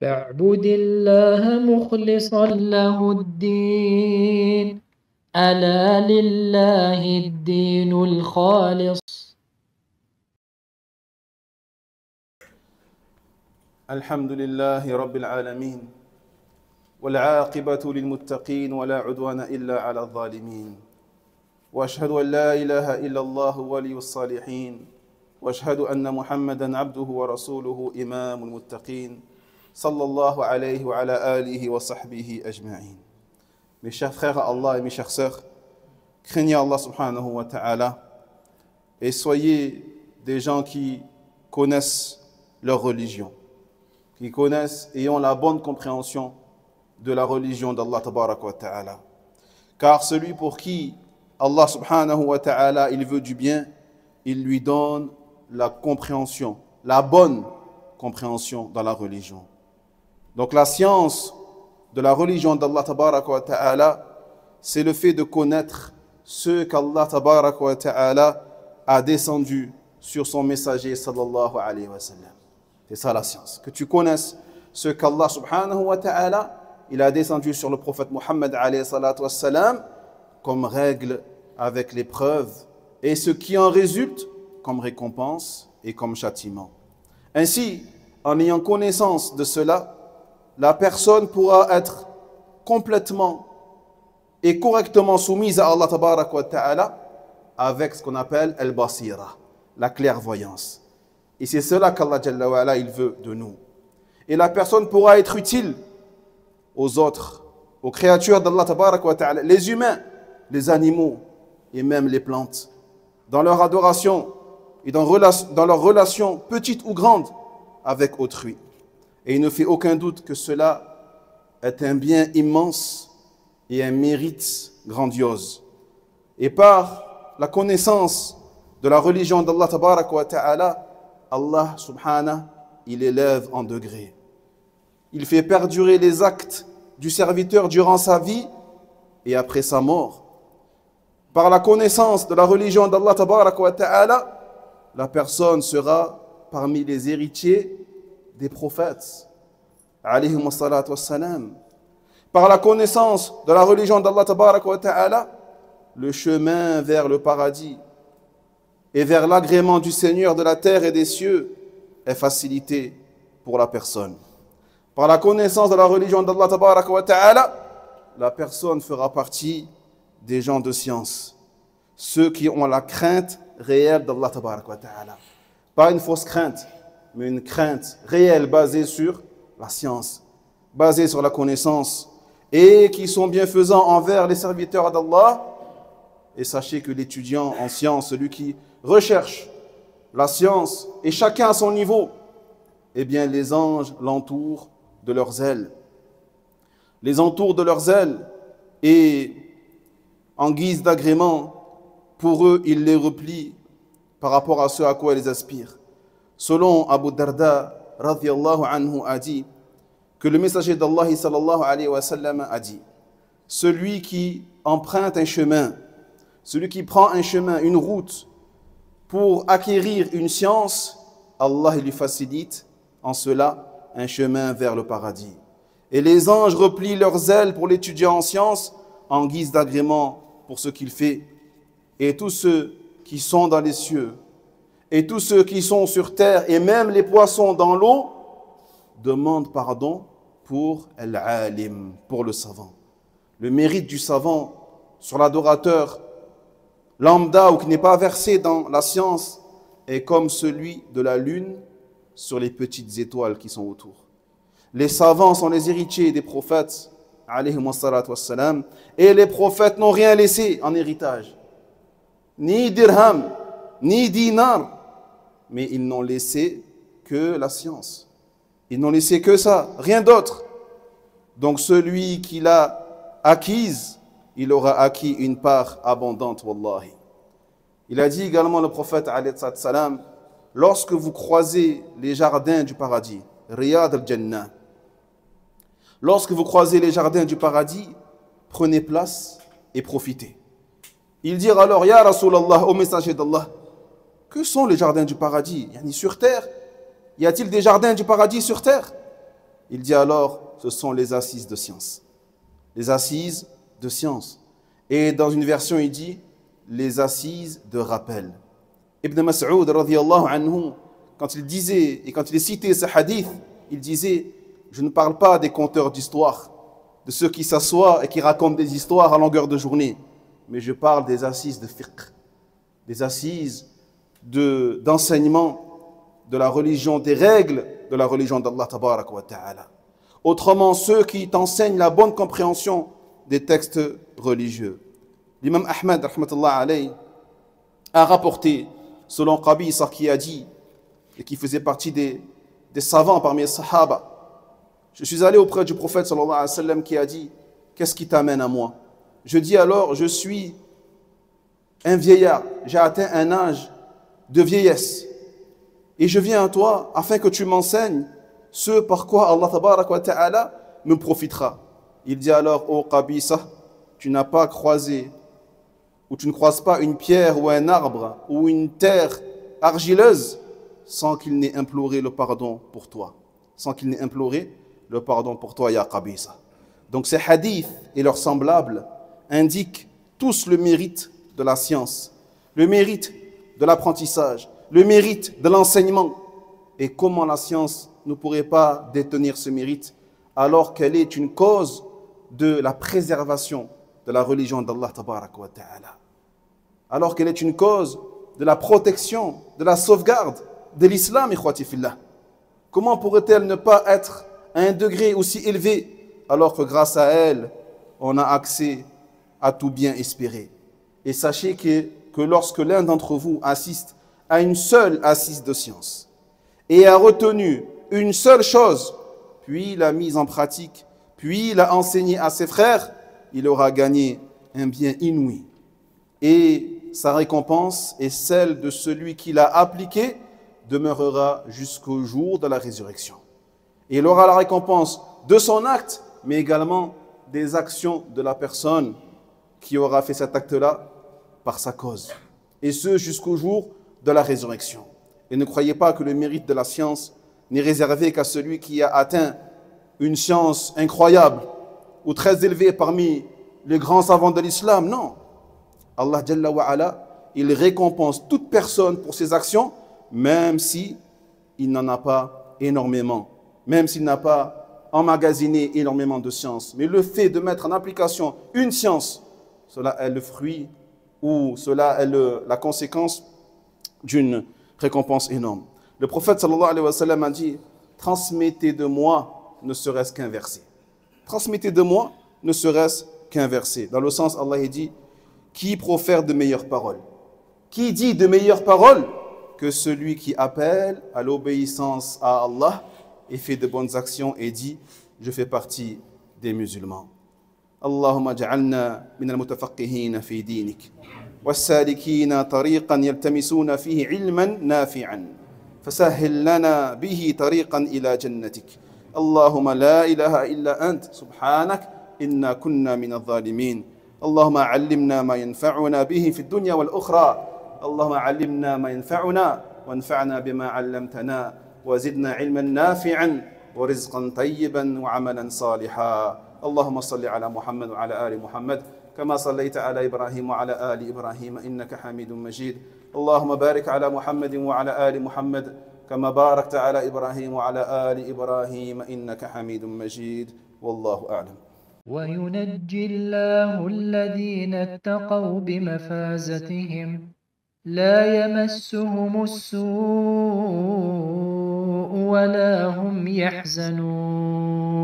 فاعبد الله مخلصا له الدين ألا لله الدين الخالص. الحمد لله رب العالمين والعاقبة للمتقين ولا عدوان إلا على الظالمين وأشهد أن لا إله إلا الله ولي الصالحين وأشهد أن محمدا عبده ورسوله إمام المتقين صلى الله عليه وعلى آله وصحبه أجمعين. Mes chers frères à Allah et mes chères sœurs, craignez Allah subhanahu wa ta'ala et soyez des gens qui connaissent leur religion, qui connaissent et ont la bonne compréhension de la religion d'Allah tabarak wa ta'ala. Car celui pour qui Allah subhanahu wa ta'ala il veut du bien, il lui donne la compréhension, la bonne compréhension dans la religion. Donc la science de la religion d'Allah tabarak wa ta'ala, c'est le fait de connaître ce qu'Allah tabarak wa ta'ala a descendu sur son messager sallallahu alayhi wa sallam. C'est ça la science. Que tu connaisses ce qu'Allah subhanahu wa ta'ala il a descendu sur le prophète Muhammad alayhi salatu wa sallam comme règle avec les preuves et ce qui en résulte comme récompense et comme châtiment. Ainsi, en ayant connaissance de cela, la personne pourra être complètement et correctement soumise à Allah tabarak wa ta'ala avec ce qu'on appelle al-basira, la clairvoyance. Et c'est cela qu'Allah Jalla wa Ala, il veut de nous. Et la personne pourra être utile aux autres, aux créatures d'Allah tabarak wa ta'ala, les humains, les animaux et même les plantes, dans leur adoration et dans leur relation petite ou grande avec autrui. Et il ne fait aucun doute que cela est un bien immense et un mérite grandiose. Et par la connaissance de la religion d'Allah tabarak wa ta'ala, Allah subhanahu, il élève en degrés. Il fait perdurer les actes du serviteur durant sa vie et après sa mort. Par la connaissance de la religion d'Allah tabarak wa ta'ala, la personne sera parmi les héritiers des prophètes, alayhim salatu wassalam. Par la connaissance de la religion d'Allah tabarak wa ta'ala, le chemin vers le paradis et vers l'agrément du Seigneur de la terre et des cieux est facilité pour la personne. Par la connaissance de la religion d'Allah tabarak wa ta'ala, la personne fera partie des gens de science, ceux qui ont la crainte réelle d'Allah tabarak wa ta'ala. Pas une fausse crainte, mais une crainte réelle basée sur la science, basée sur la connaissance, et qui sont bienfaisants envers les serviteurs d'Allah. Et sachez que l'étudiant en science, celui qui recherche la science, et chacun à son niveau, eh bien les anges l'entourent de leurs ailes. Les entourent de leurs ailes, et en guise d'agrément, pour eux, ils les replient par rapport à ce à quoi ils aspirent. Selon Abu Darda, radhiyallahu anhu, a dit que le messager d'Allah sallallahu alayhi wa sallam a dit: celui qui emprunte un chemin, celui qui prend un chemin, une route pour acquérir une science, Allah lui facilite en cela un chemin vers le paradis. Et les anges replient leurs ailes pour l'étudier en science en guise d'agrément pour ce qu'il fait. Et tous ceux qui sont dans les cieux et tous ceux qui sont sur terre et même les poissons dans l'eau demandent pardon pour al-alim, pour le savant. Le mérite du savant sur l'adorateur lambda ou qui n'est pas versé dans la science est comme celui de la lune sur les petites étoiles qui sont autour. Les savants sont les héritiers des prophètes, alayhimus salatu wassalam, et les prophètes n'ont rien laissé en héritage. Ni dirham, ni dinar, mais ils n'ont laissé que la science. Ils n'ont laissé que ça, rien d'autre. Donc celui qui l'a acquise, il aura acquis une part abondante, wallahi. Il a dit également le prophète, alayhi salam, lorsque vous croisez les jardins du paradis, Riyad al-Jannah, lorsque vous croisez les jardins du paradis, prenez place et profitez. Ils dirent alors, Ya Rasulallah, ô messager d'Allah, que sont les jardins du paradis? Sur terre, y a-t-il des jardins du paradis sur terre? Il dit alors, ce sont les assises de science. Les assises de science. Et dans une version, il dit, les assises de rappel. Ibn Mas'ud, radiyallahu anhu, quand il disait, et quand il citait ce hadith, il disait, je ne parle pas des conteurs d'histoire, de ceux qui s'assoient et qui racontent des histoires à longueur de journée, mais je parle des assises de fiqh, des assises d'enseignement de la religion, des règles de la religion d'Allah tabarak wa ta'ala. Autrement, ceux qui t'enseignent la bonne compréhension des textes religieux. L'imam Ahmad, rahmatullah alayhi, a rapporté, selon Qabisa, qui a dit, et qui faisait partie des savants parmi les sahaba, je suis allé auprès du prophète sallallahu alayhi wa sallam qui a dit, qu'est-ce qui t'amène à moi? Je dis alors, je suis un vieillard, j'ai atteint un âge de vieillesse, et je viens à toi afin que tu m'enseignes ce par quoi Allah tabarak wa ta'ala me profitera. Il dit alors, ô Qabisa, tu n'as pas croisé, ou tu ne croises pas une pierre ou un arbre ou une terre argileuse sans qu'il n'ait imploré le pardon pour toi. Sans qu'il n'ait imploré le pardon pour toi, ya Qabisa. Donc ces hadiths et leurs semblables indiquent tous le mérite de la science, le mérite de l'apprentissage, le mérite de l'enseignement. Et comment la science ne pourrait pas détenir ce mérite alors qu'elle est une cause de la préservation de la religion d'Allah tabarak wa ta'ala. Alors qu'elle est une cause de la protection, de la sauvegarde de l'islam, ikhwati fillah. Comment pourrait-elle ne pas être à un degré aussi élevé alors que grâce à elle, on a accès à tout bien espérer. Et sachez que lorsque l'un d'entre vous assiste à une seule assise de science et a retenu une seule chose, puis l'a mise en pratique, puis l'a enseignée à ses frères, il aura gagné un bien inouï. Et sa récompense est celle de celui qui l'a appliqué, demeurera jusqu'au jour de la résurrection. Et il aura la récompense de son acte, mais également des actions de la personne qui aura fait cet acte-là par sa cause. Et ce, jusqu'au jour de la résurrection. Et ne croyez pas que le mérite de la science n'est réservé qu'à celui qui a atteint une science incroyable ou très élevée parmi les grands savants de l'islam. Non. Allah Jalla wa Ala, il récompense toute personne pour ses actions, même si il n'en a pas énormément, même s'il n'a pas emmagasiné énormément de science. Mais le fait de mettre en application une science, cela est le fruit ou cela est la conséquence d'une récompense énorme. Le prophète sallallahu alayhi wa sallam a dit, transmettez de moi ne serait-ce qu'un verset. Transmettez de moi ne serait-ce qu'un verset. Dans le sens, Allah a dit, qui profère de meilleures paroles? Qui dit de meilleures paroles que celui qui appelle à l'obéissance à Allah et fait de bonnes actions et dit, je fais partie des musulmans. Allahumma ja'alna min al-mutafaqqihina fi dinik والسالكين طريقا يلتمسون فيه علما نافعا فسهل لنا به طريقا إلى جنتك اللهم لا إله إلا أنت سبحانك إنا كنا من الظالمين اللهم علمنا ما ينفعنا به في الدنيا والأخرى اللهم علمنا ما ينفعنا وانفعنا بما علمتنا وزدنا علما نافعا ورزقا طيبا وعملا صالحا اللهم صل على محمد وعلى آل محمد كما صليت على إبراهيم وعلى آل إبراهيم إنك حميد مجيد اللهم بارك على محمد وعلى آل محمد كما باركت على إبراهيم وعلى آل إبراهيم إنك حميد مجيد والله أعلم. وينجي الله الذين اتقوا بمفازتهم لا يمسهم السوء ولا هم يحزنون.